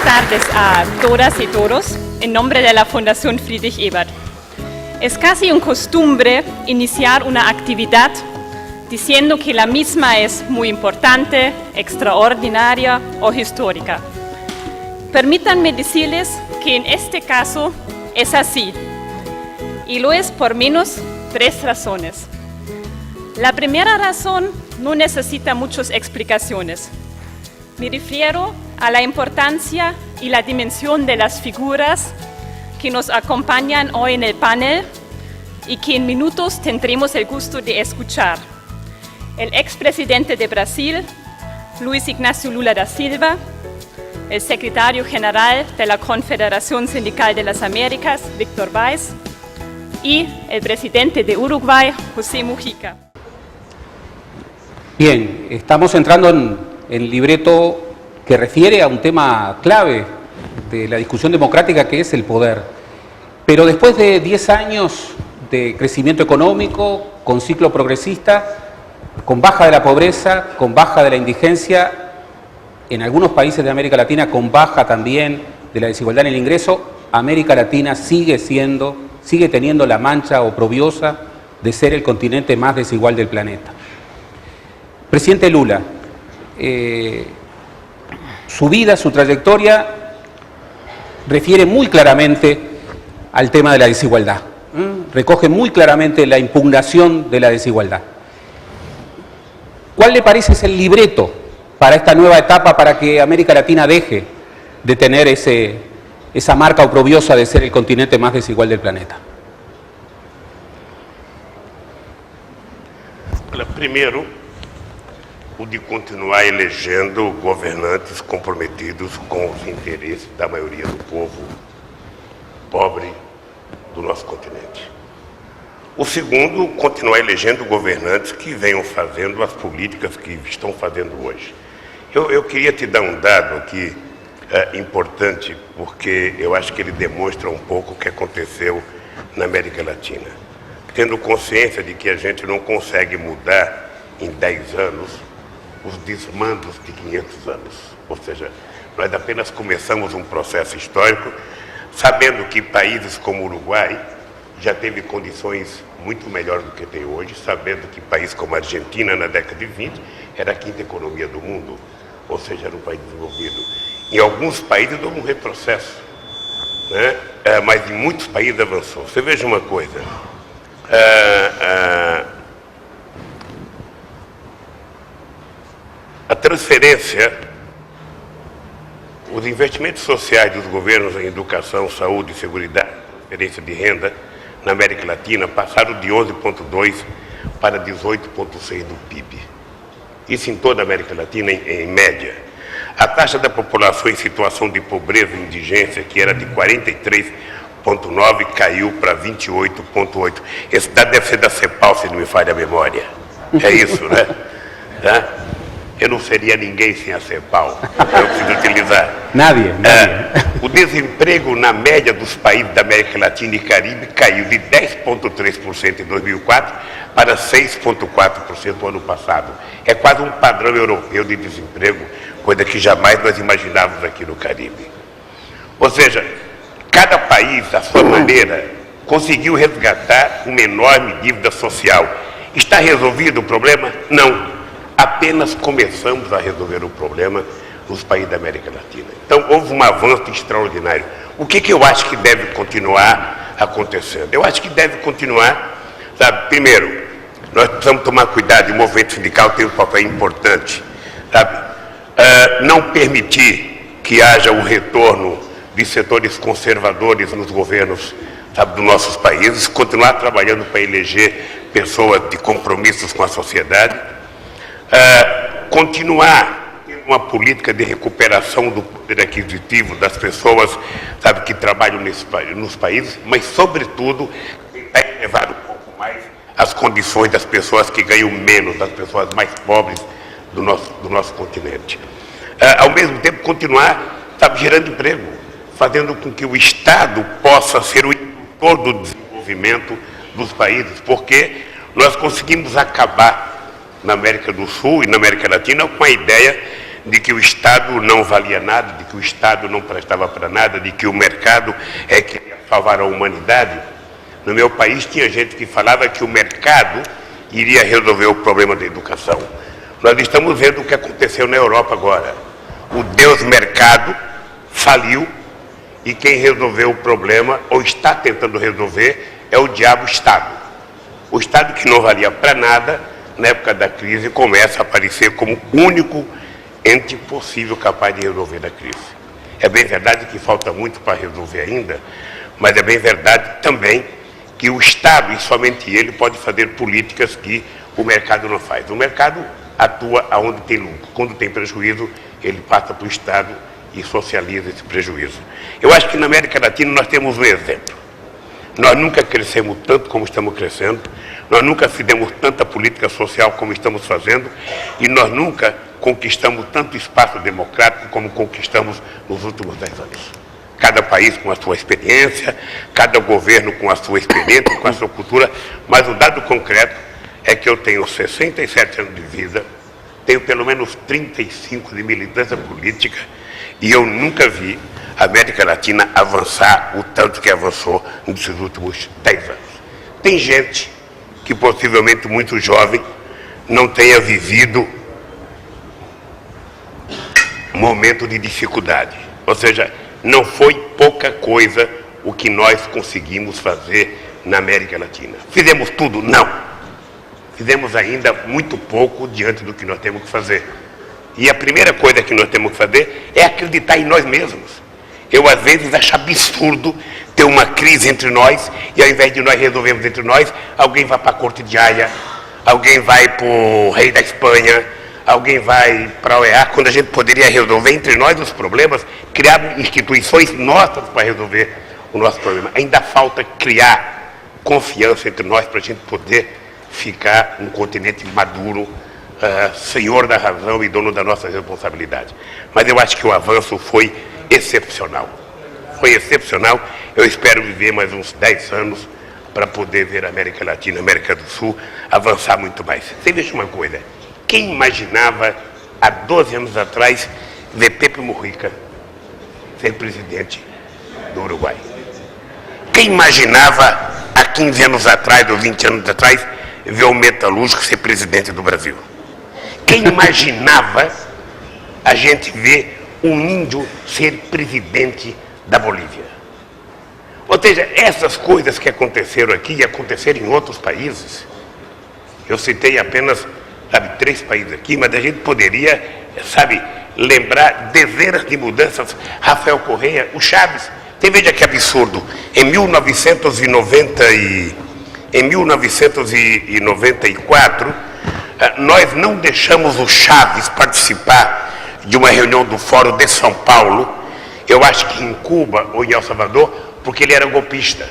tardes a todas y todos, en nombre de la Fundación Friedrich Ebert. Es casi una costumbre iniciar una actividad diciendo que la misma es muy importante, extraordinaria o histórica. Permítanme decirles que en este caso es así, y lo es por menos 3 razones. La primera razón no necesita muchas explicaciones. Me refiero a la importancia y la dimensión de las figuras que nos acompañan hoy en el panel y que en minutos tendremos el gusto de escuchar. El expresidente de Brasil, Luiz Inácio Lula da Silva, el secretario general de la Confederación Sindical de las Américas, Víctor Báez, y el presidente de Uruguay, José Mujica. Bien, estamos entrando en el libreto que refiere a un tema clave de la discusión democrática, que es el poder. Pero después de 10 años de crecimiento económico, con ciclo progresista, con baja de la pobreza, con baja de la indigencia, en algunos países de América Latina con baja también de la desigualdad en el ingreso, América Latina sigue teniendo la mancha oprobiosa de ser el continente más desigual del planeta. Presidente Lula, su vida, su trayectoria refiere muy claramente al tema de la desigualdad, recoge muy claramente la impugnación de la desigualdad. ¿Cuál le parece es el libreto para esta nueva etapa, para que América Latina deje de tener esa marca oprobiosa de ser el continente más desigual del planeta? Primeiro, o de continuar elegendo governantes comprometidos com os interesses da maioria do povo pobre do nosso continente. O segundo, continuar elegendo governantes que venham fazendo as políticas que estão fazendo hoje. Eu queria te dar um dado aqui importante, porque eu acho que ele demonstra um pouco o que aconteceu na América Latina. Tendo consciência de que a gente não consegue mudar em 10 anos os desmandos de 500 anos. Ou seja, nós apenas começamos um processo histórico, sabendo que países como o Uruguai já teve condições muito melhores do que tem hoje, sabendo que países como a Argentina, na década de 20, era a 5ª economia do mundo, ou seja, era um país desenvolvido. Em alguns países houve um retrocesso, né? Mas em muitos países avançou. Você veja uma coisa, a transferência, os investimentos sociais dos governos em educação, saúde e seguridade, transferência de renda na América Latina passaram de 11,2% para 18,6% do PIB. Isso em toda a América Latina, em média. A taxa da população em situação de pobreza e indigência, que era de 43,9%, caiu para 28,8%. Esse dado deve ser da CEPAL, se não me falha a memória. É isso, né? Tá? Eu não seria ninguém sem a CEPAL. Eu preciso utilizar. Nadie. O desemprego na média dos países da América Latina e Caribe caiu de 10,3% em 2004 para 6,4% no ano passado. É quase um padrão europeu de desemprego, coisa que jamais nós imaginávamos aqui no Caribe. Ou seja, cada país, à sua maneira, conseguiu resgatar uma enorme dívida social. Está resolvido o problema? Não. Apenas começamos a resolver o problema nos países da América Latina. Então, houve um avanço extraordinário. O que eu acho que deve continuar acontecendo? Eu acho que deve continuar, sabe, primeiro, nós precisamos tomar cuidado, e o movimento sindical tem um papel importante, sabe, não permitir que haja um retorno de setores conservadores nos governos, sabe, dos nossos países, continuar trabalhando para eleger pessoas de compromissos com a sociedade, continuar uma política de recuperação do poder aquisitivo das pessoas, sabe, que trabalham nos países, mas, sobretudo, elevar um pouco mais as condições das pessoas que ganham menos, das pessoas mais pobres do nosso continente. Ao mesmo tempo, continuar, sabe, gerando emprego, fazendo com que o Estado possa ser o indutor do desenvolvimento dos países, porque nós conseguimos acabar na América do Sul e na América Latina com a ideia de que o Estado não valia nada, de que o Estado não prestava para nada, de que o mercado é que ia salvar a humanidade. No meu país tinha gente que falava que o mercado iria resolver o problema da educação. Nós estamos vendo o que aconteceu na Europa agora. O Deus mercado faliu e quem resolveu o problema, ou está tentando resolver, é o diabo Estado. O Estado que não valia para nada, na época da crise, começa a aparecer como o único ente possível capaz de resolver a crise. É bem verdade que falta muito para resolver ainda, mas é bem verdade também que o Estado, e somente ele, pode fazer políticas que o mercado não faz. O mercado atua onde tem lucro. Quando tem prejuízo, ele passa para o Estado e socializa esse prejuízo. Eu acho que na América Latina nós temos um exemplo. Nós nunca crescemos tanto como estamos crescendo, nós nunca fizemos tanta política social como estamos fazendo e nós nunca conquistamos tanto espaço democrático como conquistamos nos últimos 10 anos. Cada país com a sua experiência, cada governo com a sua experiência, com a sua cultura, mas o dado concreto é que eu tenho 67 anos de vida, tenho pelo menos 35 de militância política e eu nunca vi a América Latina avançar o tanto que avançou nesses últimos 10 anos. Tem gente que possivelmente muito jovem não tenha vivido momento de dificuldade. Ou seja, não foi pouca coisa o que nós conseguimos fazer na América Latina. Fizemos tudo? Não. Fizemos ainda muito pouco diante do que nós temos que fazer. E a primeira coisa que nós temos que fazer é acreditar em nós mesmos. Eu, às vezes, acho absurdo ter uma crise entre nós e, ao invés de nós resolvermos entre nós, alguém vai para a corte de Haia, alguém vai para o rei da Espanha, alguém vai para a OEA, quando a gente poderia resolver entre nós os problemas, criar instituições nossas para resolver o nosso problema. Ainda falta criar confiança entre nós para a gente poder ficar um continente maduro, senhor da razão e dono da nossa responsabilidade. Mas eu acho que o avanço foi excepcional. Foi excepcional. Eu espero viver mais uns 10 anos para poder ver a América Latina, a América do Sul avançar muito mais. Você veja uma coisa, quem imaginava há 12 anos atrás ver Pepe Mujica ser presidente do Uruguai? Quem imaginava há 15 anos atrás, ou 20 anos atrás, ver o metalúrgico ser presidente do Brasil? Quem imaginava a gente ver um índio ser presidente da Bolívia? Ou seja, essas coisas que aconteceram aqui e aconteceram em outros países, eu citei apenas, 3 países aqui, mas a gente poderia, lembrar dezenas de mudanças. Rafael Correia, o Chaves, você veja que absurdo, em 1994, nós não deixamos o Chaves participar de uma reunião do Fórum de São Paulo, eu acho que em Cuba ou em El Salvador, porque ele era golpista.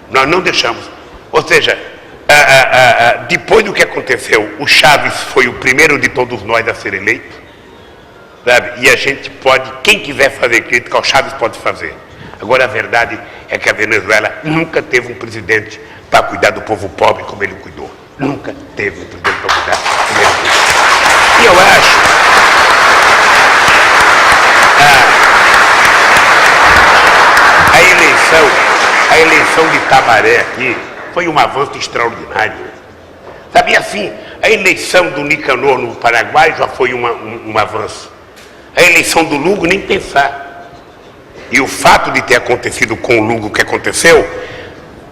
Nós não deixamos. Ou seja, depois do que aconteceu, o Chaves foi o primeiro de todos nós a ser eleito, sabe? E a gente pode, quem quiser fazer crítica ao Chaves pode fazer. Agora a verdade é que a Venezuela nunca teve um presidente para cuidar do povo pobre como ele cuidou. Nunca teve um presidente para cuidar como ele cuidou. E eu acho a eleição de Tabaré aqui foi um avanço extraordinário. Sabe assim, a eleição do Nicanor no Paraguai já foi um avanço. A eleição do Lugo, nem pensar. E o fato de ter acontecido com o Lugo o que aconteceu,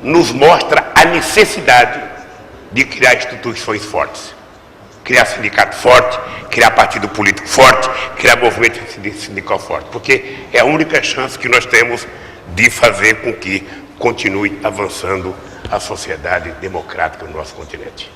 nos mostra a necessidade de criar instituições fortes. Criar sindicato forte, criar partido político forte, criar movimento sindical forte. Porque é a única chance que nós temos de fazer com que continue avançando a sociedade democrática no nosso continente.